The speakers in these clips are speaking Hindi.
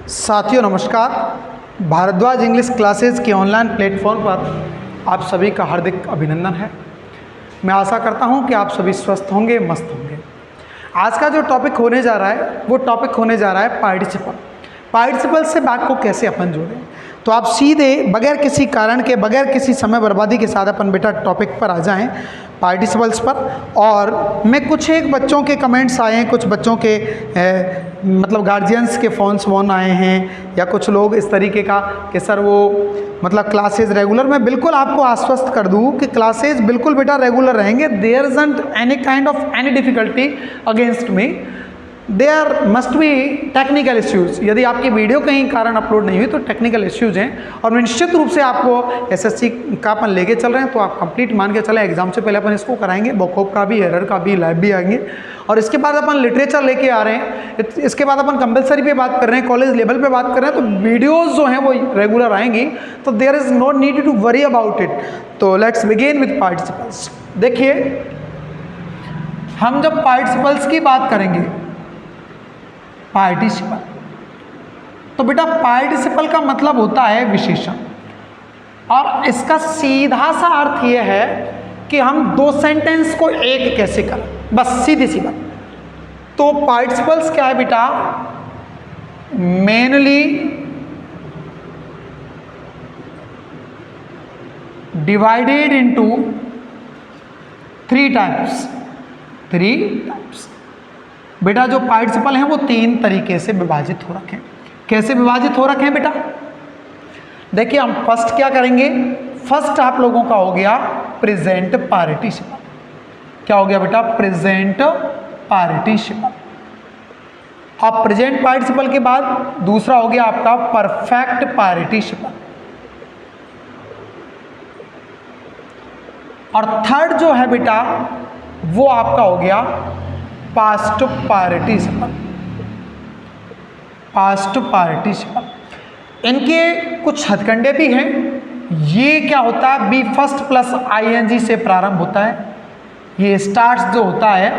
साथियों नमस्कार। भारद्वाज इंग्लिश क्लासेस के ऑनलाइन प्लेटफॉर्म पर आप सभी का हार्दिक अभिनंदन है। मैं आशा करता हूं कि आप सभी स्वस्थ होंगे, मस्त होंगे। आज का जो टॉपिक होने जा रहा है वो टॉपिक होने जा रहा है पार्टिसिपल। पार्टिसिपल से बात को कैसे अपन जोड़ें, तो आप सीधे बगैर किसी कारण के, बगैर किसी समय बर्बादी के साथ अपन बेटा टॉपिक पर आ जाएं, पार्टिसिपल्स पर। और मैं कुछ एक बच्चों के कमेंट्स आए हैं, कुछ बच्चों के मतलब गार्जियंस के फ़ोन आए हैं, या कुछ लोग इस तरीके का कि सर वो मतलब क्लासेस रेगुलर। मैं बिल्कुल आपको आश्वस्त कर दूं कि क्लासेस बिल्कुल बेटा रेगुलर रहेंगे। There isn't any kind of any difficulty against me. There must be technical issues. यदि आपकी वीडियो कहीं कारण अपलोड नहीं हुई तो टेक्निकल इश्यूज़ हैं, और निश्चित रूप से आपको एसएससी का अपन लेके चल रहे हैं, तो आप कंप्लीट मान के चलें। एग्जाम से पहले अपन इसको कराएंगे, बॉकअप का भी, एरर का भी, लाइव भी आएंगे, और इसके बाद अपन लिटरेचर लेके आ रहे हैं। इसके बाद अपन कंपलसरी पे बात कर रहे हैं, कॉलेज लेवल पे बात कर रहे हैं, तो वीडियोज़ जो हैं वो रेगुलर आएंगी। तो there is no need to worry about it. तो लेट्स बिगिन विथ पार्टिसिपल्स। देखिए, हम जब पार्टिसिपल्स की बात करेंगे, पार्टिसिपल, तो बेटा पार्टिसिपल का मतलब होता है विशेषण, और इसका सीधा सा अर्थ यह है कि हम दो सेंटेंस को एक कैसे करें, बस सीधी सी बात। तो पार्टिसिपल्स क्या है बेटा? Mainly divided into three types. बेटा जो पार्टिसिपल हैं वो तीन तरीके से विभाजित हो रखे हैं। कैसे विभाजित हो रखे हैं बेटा? देखिए, हम फर्स्ट क्या करेंगे? फर्स्ट आप लोगों का हो गया प्रेजेंट पार्टिसिपल। क्या हो गया बेटा? Present participle. अब प्रेजेंट पार्टिसिपल के बाद दूसरा हो गया आपका परफेक्ट पार्टिसिपल, और थर्ड जो है बेटा वो आपका हो गया पास्ट पार्टिसिपल। पास्ट पार्टिसिपल इनके कुछ हथकंडे भी हैं। ये क्या होता है? बी फर्स्ट प्लस आईएनजी से प्रारंभ होता है। ये स्टार्ट जो होता है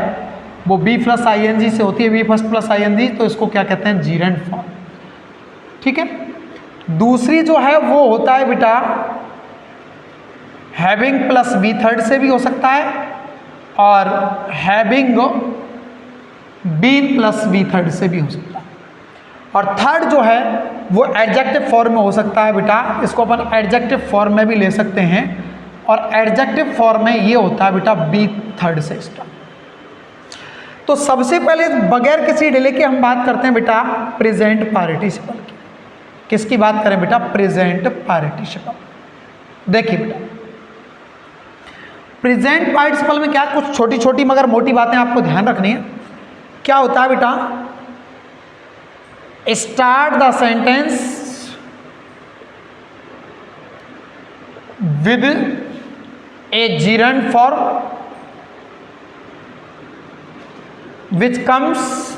वो बी प्लस आईएनजी से होती है, बी फर्स्ट प्लस आईएनजी, तो इसको क्या कहते हैं? जीरेंट फॉर्म। ठीक है। दूसरी जो है वो होता है बेटा हैविंग प्लस बी थर्ड से भी हो सकता है, और having been plus B third से भी हो सकता है। और थर्ड जो है वो एडजेक्टिव फॉर्म में हो सकता है बेटा। इसको अपन एडजेक्टिव फॉर्म में भी ले सकते हैं, और एडजेक्टिव फॉर्म में ये होता है बेटा बी थर्ड से स्टार्ट। तो सबसे पहले बगैर किसी डिले के हम बात करते हैं बेटा प्रेजेंट पार्टिसिपल की। किसकी बात करें बेटा? Present participle. देखिए बेटा, प्रेजेंट पार्टिसिपल में क्या कुछ छोटी छोटी मगर मोटी बातें आपको ध्यान रखनी है। क्या होता है बेटा? Start the sentence with a gerund form which comes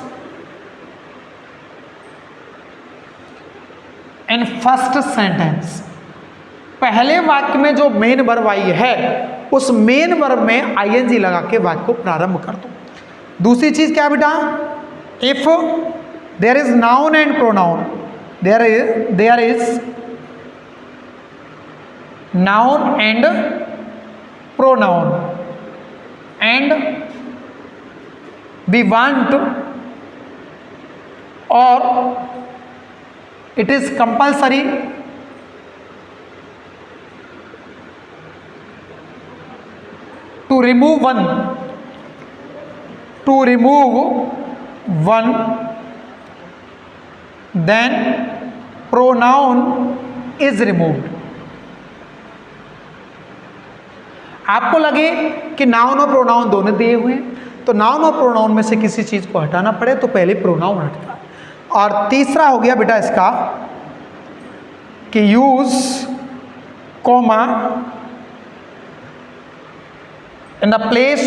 in first sentence. पहले वाक्य में जो मेन वर्ब आई है उस मेन वर्ब में आईएनजी लगा के वाक्य को प्रारंभ कर दो। दूसरी चीज क्या है बेटा? If there is noun and pronoun, there is noun and pronoun, and we want, और it is compulsory to remove one, then pronoun is removed। आपको लगे कि नाउन और प्रोनाउन दोनों दिए हुए हैं, तो नाउन और प्रोनाउन में से किसी चीज को हटाना पड़े तो पहले प्रोनाउन हटता है। और तीसरा हो गया बेटा इसका कि use comma in the place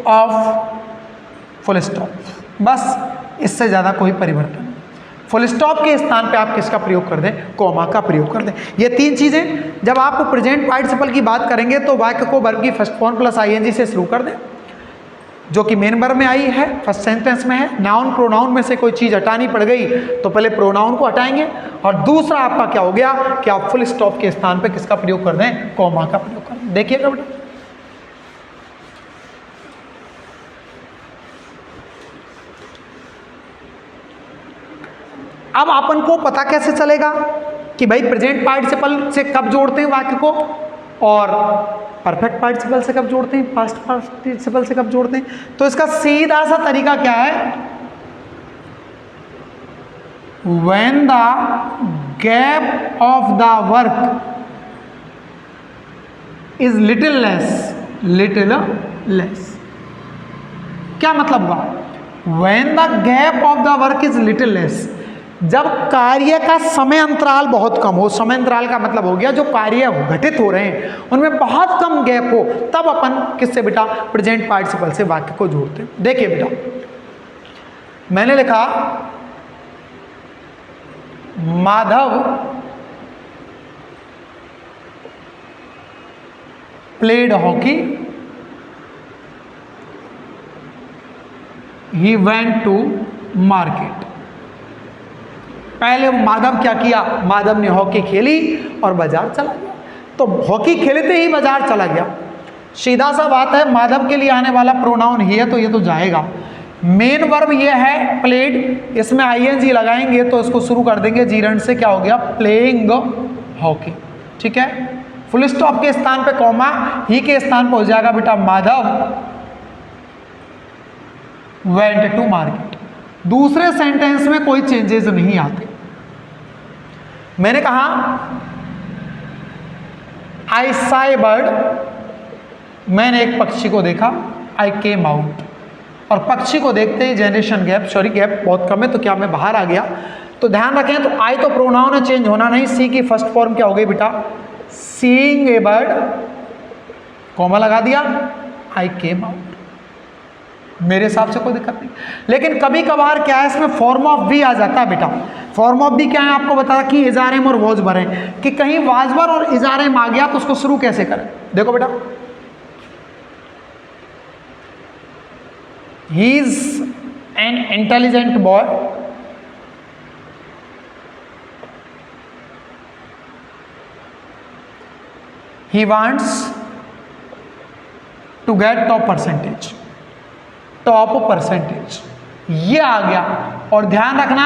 of full stop। बस इससे ज़्यादा कोई परिवर्तन नहीं। फुल स्टॉप के स्थान पे आप किसका प्रयोग कर दें? कॉमा का प्रयोग कर दें। ये तीन चीज़ें जब आप प्रेजेंट पार्टिसिपल की बात करेंगे तो वाक्य को वर्ब की फर्स्ट फॉर्म प्लस आईएनजी से शुरू कर दें। जो कि मेन वर्ब में आई है, फर्स्ट सेंटेंस में है। नाउन प्रोनाउन में से कोई चीज़ हटानी पड़ गई तो पहले प्रोनाउन को हटाएंगे, और दूसरा आपका क्या हो गया कि आप फुल स्टॉप के स्थान पे किसका प्रयोग कर दें, कॉमा का प्रयोग कर दें। देखिएगा बेटा, अब अपन को पता कैसे चलेगा कि भाई प्रेजेंट पार्टिसिपल से कब जोड़ते हैं वाक्य को, और परफेक्ट पार्टिसिपल से कब जोड़ते हैं, पास्ट पार्टिसिपल से कब जोड़ते हैं। तो इसका सीधा सा तरीका क्या है, when the gap of the work is little less. क्या मतलब हुआ, when the gap of the work is little less, जब कार्य का समय अंतराल बहुत कम हो, समय अंतराल का मतलब हो गया जो कार्य घटित हो रहे हैं उनमें बहुत कम गैप हो, तब अपन किससे बेटा, प्रेजेंट पार्टिसिपल से वाक्य को जोड़ते हैं। देखिए बेटा, मैंने लिखा Madhav played hockey, he went to market. पहले माधव क्या किया, माधव ने हॉकी खेली और बाजार चला गया। तो हॉकी खेलते ही बाजार चला गया, सीधा सा बात है। माधव के लिए आने वाला प्रोनाउन ही है तो ये तो जाएगा। मेन वर्ब ये है प्लेड, इसमें आईएनजी लगाएंगे तो इसको शुरू कर देंगे जीरंड से, क्या हो गया, प्लेइंग हॉकी। ठीक है, फुल स्टॉप के स्थान पे कॉमा, ही के स्थान पर हो जाएगा बेटा माधव वेंट टू मार्केट। दूसरे सेंटेंस में कोई चेंजेस नहीं आते। मैंने कहा आई सॉ ए बर्ड, मैंने एक पक्षी को देखा, आई केम आउट। और पक्षी को देखते ही जनरेशन गैप, सॉरी गैप बहुत कम है तो क्या मैं बाहर आ गया, तो ध्यान रखें। तो आई तो प्रोनाउन है, चेंज होना नहीं। सी की फर्स्ट फॉर्म क्या हो गई बेटा, सीइंग ए बर्ड, कॉमा लगा दिया, आई केम आउट। मेरे हिसाब से कोई दिक्कत नहीं। लेकिन कभी कभार क्या है, इसमें फॉर्म ऑफ बी आ जाता है बेटा। फॉर्म ऑफ बी क्या है आपको बता कि इजारेम और वॉज भरें, कि कहीं वाजबर और इजारेम आ गया तो उसको शुरू कैसे करें। देखो बेटा, he is an intelligent boy, he wants to get top percentage, top percentage ये आ गया। और ध्यान रखना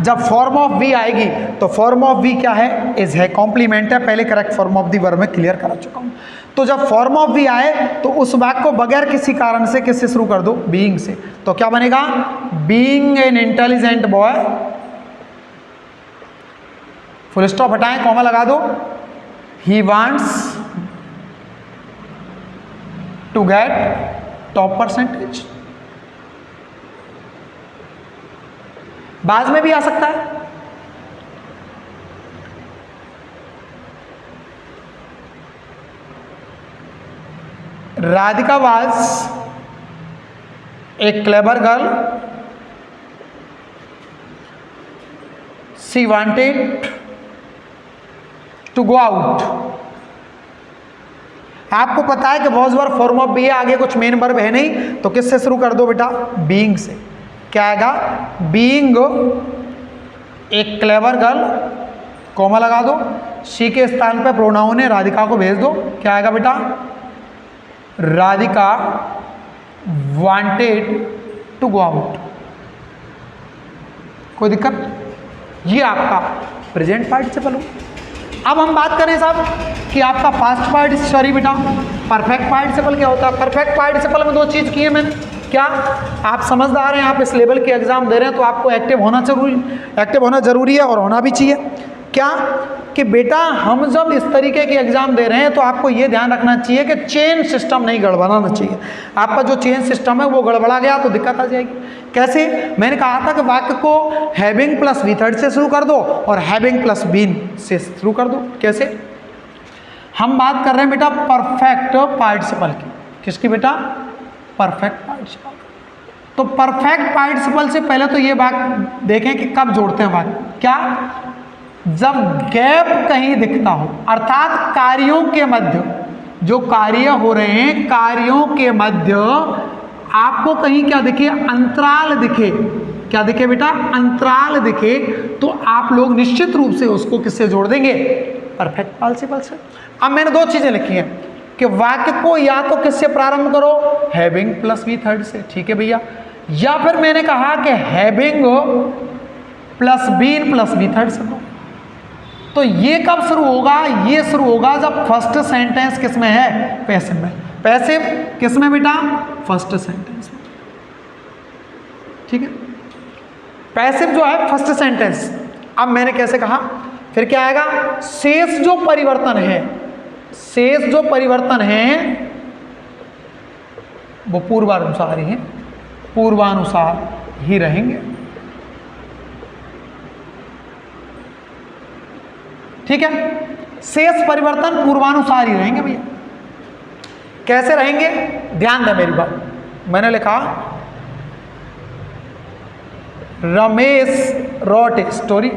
जब फॉर्म ऑफ वी आएगी तो फॉर्म ऑफ वी क्या है, इज है, कॉम्प्लीमेंट है। पहले correct form of the verb में क्लियर करा चुका हूं। तो जब फॉर्म ऑफ वी आए तो उस वाक्य को बगैर किसी कारण से किससे शुरू कर दो, बीइंग से। तो क्या बनेगा, being an intelligent boy, full stop हटाएं, कॉमा लगा दो, he wants to get top percentage. बाद में भी आ सकता है। Radhika was a clever girl, she wanted to go out. आपको पता है कि was verb form of be है, आगे कुछ मेन वर्ब है नहीं, तो किससे शुरू कर दो बेटा, बीइंग से। क्या आएगा, being a clever girl, comma लगा दो, शी के स्थान पर प्रोनाउन है, राधिका को भेज दो। क्या आएगा बेटा, Radhika wanted to go out. कोई दिक्कत, ये आपका प्रेजेंट पार्टिसिपल हो। अब हम बात करें साहब कि आपका पास्ट पार्टिसिपल, सॉरी बेटा परफेक्ट पार्टिसिपल क्या होता है। परफेक्ट पार्टिसिपल में दो चीज़ की है मैंने, क्या आप समझदार हैं, आप इस लेवल के एग्जाम दे रहे हैं तो आपको एक्टिव होना जरूरी है और होना भी चाहिए। क्या कि बेटा हम जब इस तरीके के एग्जाम दे रहे हैं तो आपको ये ध्यान रखना चाहिए कि चेन सिस्टम नहीं गड़बड़ाना चाहिए। आपका जो चेन सिस्टम है वो गड़बड़ा गया तो दिक्कत आ जाएगी। कैसे, मैंने कहा था कि वाक्य को हैविंग प्लस वी थर्ड से शुरू कर दो और हैविंग प्लस बीन से शुरू कर दो। कैसे, हम बात कर रहे हैं बेटा परफेक्ट पार्टिसिपल की। किसकी बेटा, परफेक्ट पार्टिसिपल। तो परफेक्ट पार्टिसिपल से पहले तो ये बात देखें कि कब जोड़ते हैं वाक्य, क्या, जब गैप कहीं दिखता हो, अर्थात कार्यों के मध्य, जो कार्य हो रहे हैं कार्यों के मध्य आपको कहीं क्या दिखे, अंतराल दिखे, क्या दिखे बेटा, अंतराल दिखे, तो आप लोग निश्चित रूप से उसको किससे जोड़ देंगे, परफेक्ट पार्टिसिपल से। अब मैंने दो चीजें लिखी हैं कि वाक्य को या तो किससे प्रारंभ करो, हैविंग प्लस वी थर्ड से, ठीक है भैया, या फिर मैंने कहा कि having plus been plus V third से दो। तो ये कब शुरू होगा, ये शुरू होगा जब फर्स्ट सेंटेंस किस में है, पैसिव में। पैसिव किस में बेटा, फर्स्ट सेंटेंस में, ठीक है, पैसिव जो है फर्स्ट सेंटेंस। अब मैंने कैसे कहा, फिर क्या आएगा, शेष जो परिवर्तन है, शेष जो परिवर्तन है वो पूर्वानुसार ही है, पूर्वानुसार ही रहेंगे, ठीक है, शेष परिवर्तन पूर्वानुसार ही रहेंगे भैया। कैसे रहेंगे, ध्यान दें मेरी बात, मैंने लिखा Ramesh wrote a story,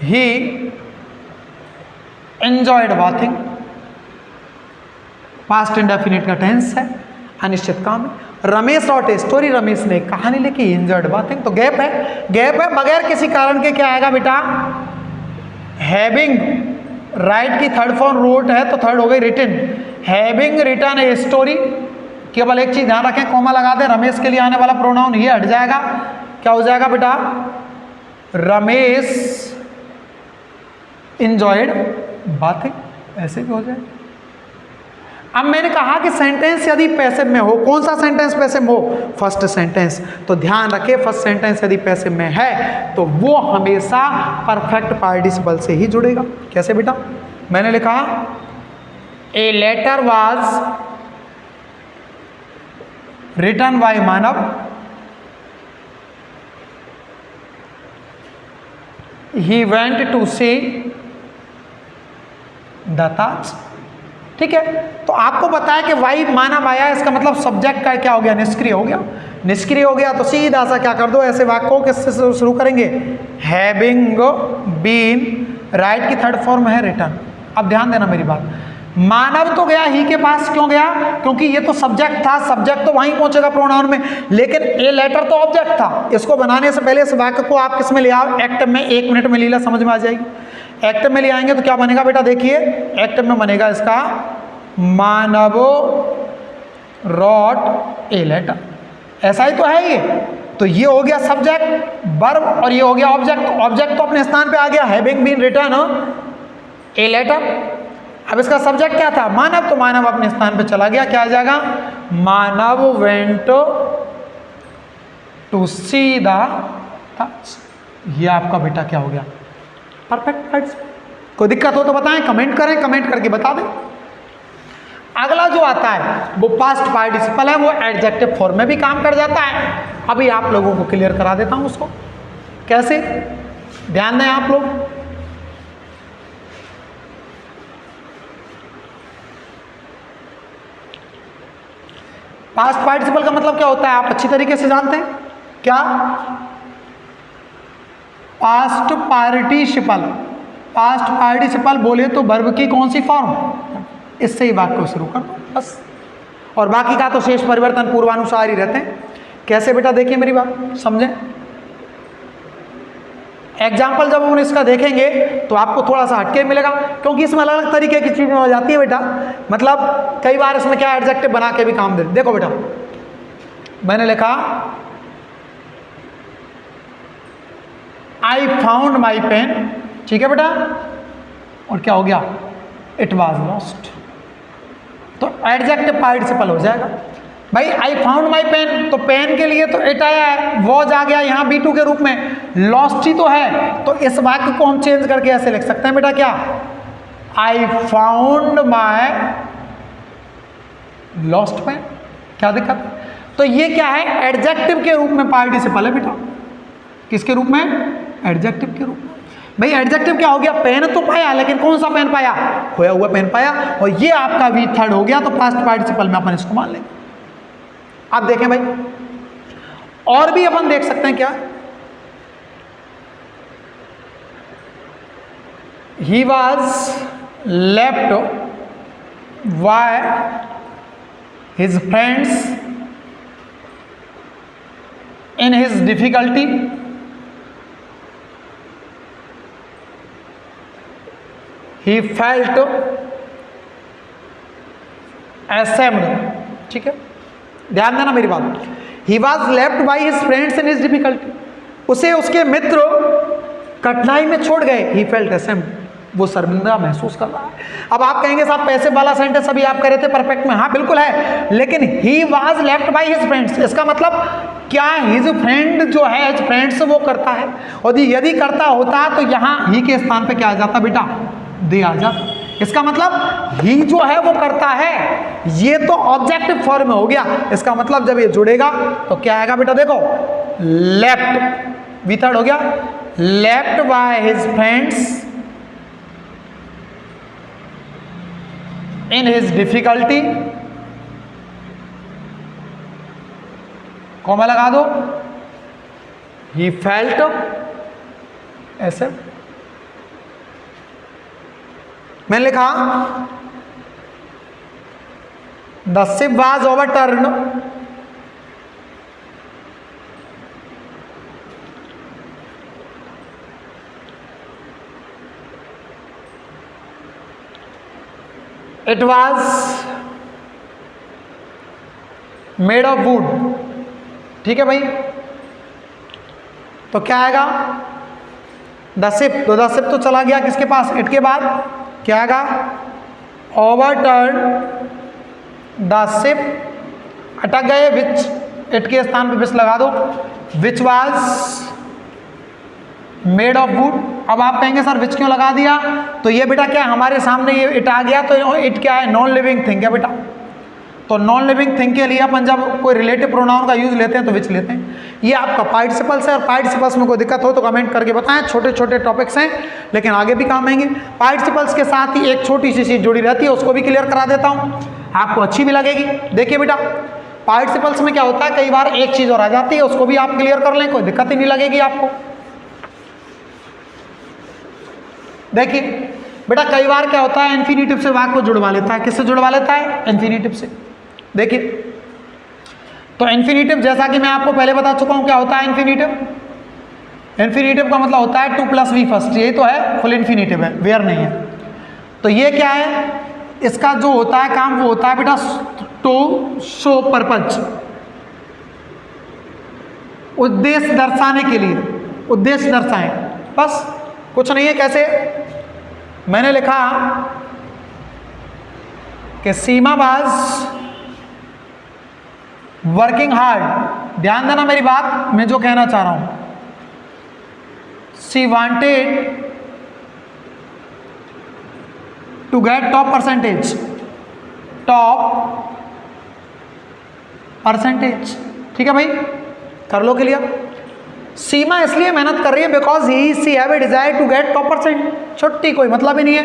he enjoyed bathing, past indefinite का टेंस है, अनिश्चित काम है। Ramesh wrote a story, Ramesh ने कहानी लिखी, एंजॉयड बाथिंग, तो गैप है, गैप है, बगैर किसी कारण के क्या आएगा बेटा, हैविंग, राइट की थर्ड फॉर्म रोट है तो थर्ड हो गई written, having written a story. केवल एक चीज ध्यान रखें, कॉमा लगा दें, रमेश के लिए आने वाला प्रोनाउन ये हट जाएगा, क्या हो जाएगा बेटा, रमेश एंजॉयड बाथिंग, ऐसे भी हो जाए। अब मैंने कहा कि सेंटेंस यदि पैसिव में हो, कौन सा सेंटेंस पैसिव में हो, फर्स्ट सेंटेंस, तो ध्यान रखें फर्स्ट सेंटेंस यदि पैसिव में है तो वो हमेशा परफेक्ट पार्टिसिपल से ही जुड़ेगा। कैसे बेटा, मैंने लिखा a letter was written by Manav, he went to see the Taj, ठीक है। तो आपको बताया कि वाई मानव आया, इसका मतलब सब्जेक्ट का क्या हो गया, निष्क्रिय हो गया, निष्क्रिय हो गया, तो सीधा सा क्या कर दो, ऐसे वाक्य को किससे शुरू करेंगे, हैविंग बीन, राइट की थर्ड फॉर्म है रिटन। अब ध्यान देना मेरी बात, मानव तो गया ही के पास, क्यों गया, क्योंकि ये तो सब्जेक्ट था, सब्जेक्ट तो वहीं पहुंचेगा प्रोनाउन में, लेकिन ए लेटर तो ऑब्जेक्ट था। इसको बनाने से पहले इस वाक्य को आप किस में ले आओ, एक्टिव में, 1 मिनट में लीला समझ में आ जाएगी। एक्टिव में ले आएंगे तो क्या बनेगा बेटा, देखिए एक्टिव में बनेगा इसका मानव रॉट ए लेटर, ऐसा ही तो है ये। तो ये हो गया सब्जेक्ट वर्ब और ये हो गया ऑब्जेक्ट, ऑब्जेक्ट तो अपने स्थान पे आ गया, having been written a letter. अब इसका सब्जेक्ट क्या था, मानव, तो मानव अपने स्थान पे चला गया, क्या आ जाएगा, मानव वेंट टू सी द ताज। ये आपका बेटा क्या हो गया, परफेक्ट पार्टिसिपल। कोई दिक्कत हो तो बताएं, कमेंट करें, कमेंट करके बता दें। अगला जो आता है वो पास्ट पार्टिसिपल है, वो एडजेक्टिव फॉर्म में भी काम कर जाता है। अभी आप लोगों को क्लियर करा देता हूं उसको कैसे, ध्यान दें आप लोग। पास्ट पार्टिसिपल का मतलब क्या होता है, आप अच्छी तरीके से जानते हैं क्या, पास्ट पार्टिसिपल, पास्ट पार्टिसिपल बोले तो वर्ब की कौन सी फॉर्म, इससे ही वाक्य को शुरू कर दो बस, और बाकी का तो शेष परिवर्तन पूर्वानुसार ही रहते हैं। कैसे बेटा, देखिए मेरी बात समझें। एग्जाम्पल जब हम इसका देखेंगे तो आपको थोड़ा सा हटके मिलेगा, क्योंकि इसमें अलग अलग तरीके की चीजें हो जाती है बेटा, मतलब कई बार इसमें क्या एडजेक्टिव बना के भी काम दे। देखो बेटा, मैंने लिखा आई फाउंड माई पेन, ठीक है बेटा, और क्या हो गया, इट वॉज लॉस्ट, तो एडजेक्टिव पार्टिसिपल हो जाएगा। भाई आई फाउंड माई पेन, तो पेन के लिए तो इट आया है, वॉज आ गया यहाँ B2 के रूप में, लॉस्ट ही तो है, तो इस वाक्य को हम चेंज करके ऐसे लिख सकते हैं बेटा, क्या, I found my lost pen, क्या दिक्कत है। तो ये क्या है, एडजेक्टिव के रूप में पार्टिसिपल है बेटा, किसके रूप में, एडजेक्टिव के रूप में। भाई एडजेक्टिव क्या हो गया, पेन तो पाया, लेकिन कौन सा पेन पाया, खोया हुआ पेन पाया, और ये आपका V थर्ड हो गया, तो पास्ट पार्टिसिपल में अपन इसको मान लेंगे। आप देखें भाई, और भी अपन देख सकते हैं क्या, he was left by his friends in his difficulty, he felt ashamed। ठीक है, ध्यान देना मेरी बात। He was left by his friends in his difficulty, उसे उसके मित्र कठिनाई में छोड़ गए। He felt ashamed, वो शर्मिंदा महसूस कर रहा है। अब आप कहेंगे साहब पैसे वाला सेंटेंस अभी आप कह रहे थे परफेक्ट में, हाँ बिल्कुल है, लेकिन he was left by his friends, इसका मतलब क्या हिज फ्रेंड जो है, हिज फ्रेंड्स वो करता है, और यदि करता होता तो यहाँ ही के स्थान पे क्या आ जाता बेटा, दे आ जाता। इसका मतलब ही जो है वो करता है, ये तो ऑब्जेक्टिव फॉर्म में हो गया। इसका मतलब जब ये जुड़ेगा तो क्या आएगा बेटा, देखो लेफ्ट, विथर्ड हो गया, left by his friends in his difficulty, comma लगा दो, he felt ऐसे। मैंने लिखा the ship was overturned it was made of wood। ठीक है भाई, तो क्या आएगा, द शिप, तो द शिप तो चला गया किसके पास, इट के बाद क्या आएगा, ओवरटर्न द शिप, अटक गए, विच, इट के स्थान पे विच लगा दो, which was made of would. अब आप कहेंगे सर विच क्यों लगा दिया, तो ये बेटा क्या हमारे सामने ये इट आ गया, तो इट क्या है, नॉन लिविंग थिंग है बेटा। तो नॉन लिविंग थिंग के लिए अपन जब कोई रिलेटिव प्रोनाउन का यूज लेते हैं तो विच लेते हैं। ये आपका पार्टिसिपल्स है, और पार्टिसिपल्स में कोई दिक्कत हो तो कमेंट करके बताएं, छोटे छोटे टॉपिक्स हैं लेकिन आगे भी काम आएंगे। पार्टिसिपल्स के साथ ही एक छोटी सी चीज जुड़ी रहती है, उसको भी क्लियर करा देता हूँ, आपको अच्छी भी लगेगी। देखिए बेटा, पार्टिसिपल्स में क्या होता है, कई बार एक चीज और आ जाती है, उसको भी आप क्लियर कर लें, कोई दिक्कत ही नहीं लगेगी आपको। देखिए बेटा, कई बार क्या होता है, इन्फिनिटिव से वाक्य को जुड़वा लेता है। किससे जुड़वा लेता है, इन्फिनिटिव से। देखिए, तो इन्फिनिटिव जैसा कि मैं आपको पहले बता चुका हूं क्या होता है इन्फिनिटिव। इन्फिनिटिव का मतलब होता है टू प्लस वी फर्स्ट, यही तो है, फुल इन्फिनिटिव है, वेयर नहीं है। तो ये क्या है, इसका जो होता है काम वो होता है बेटा टू शो पर्पज, उद्देश्य दर्शाने के लिए, उद्देश्य दर्शाएं, बस कुछ नहीं है। कैसे, मैंने लिखा कि सीमा वाज वर्किंग हार्ड, ध्यान देना मेरी बात, मैं जो कहना चाह रहा हूं, she wanted to get top percentage, top percentage. ठीक है भाई, कर लो क्लियर। सीमा इसलिए मेहनत कर रही है because he she have a desire to get top percent, छुट्टी कोई मतलब ही नहीं है।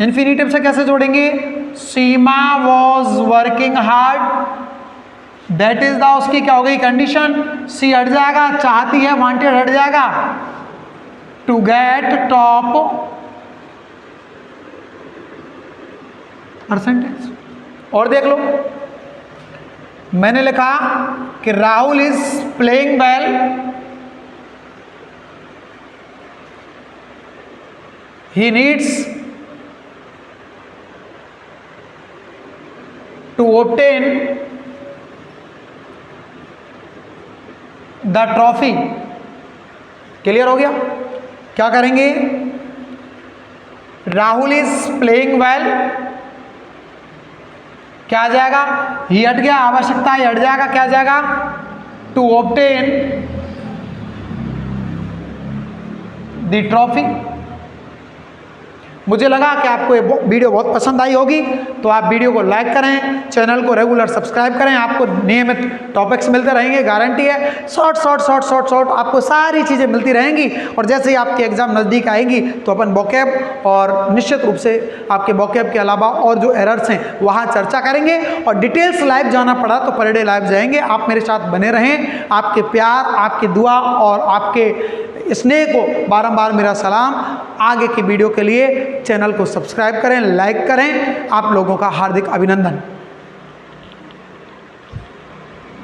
इन्फिनिटिव से कैसे जोड़ेंगे, Seema was working hard, that is the, उसकी क्या हो गई कंडीशन, सी हट जाएगा, चाहती है, वांटेड हट जाएगा, टू गेट टॉप परसेंटेज। और देख लो, मैंने लिखा कि Rahul is playing well, he needs to obtain the trophy। Clear हो गया, क्या करेंगे, राहुल इज प्लेइंग वेल, क्या आ जाएगा, ही हट गया, आवश्यकता ही हट जाएगा, क्या आ जाएगा, टू ऑब्टेन द ट्रॉफी। मुझे लगा कि आपको ये वीडियो बहुत पसंद आई होगी, तो आप वीडियो को लाइक करें, चैनल को रेगुलर सब्सक्राइब करें, आपको नियमित टॉपिक्स मिलते रहेंगे, गारंटी है। शॉर्ट आपको सारी चीज़ें मिलती रहेंगी, और जैसे ही आपके एग्ज़ाम नज़दीक आएंगी तो अपन वोकैब और निश्चित रूप से आपके वोकैब के अलावा और जो एरर्स हैं वहाँ चर्चा करेंगे, और डिटेल्स लाइव जाना पड़ा तो पर डे लाइव जाएंगे। आप मेरे साथ बने रहें, आपके प्यार, आपकी दुआ और आपके स्नेह को बारंबार मेरा सलाम। आगे की वीडियो के लिए चैनल को सब्सक्राइब करें, लाइक करें। आप लोगों का हार्दिक अभिनंदन।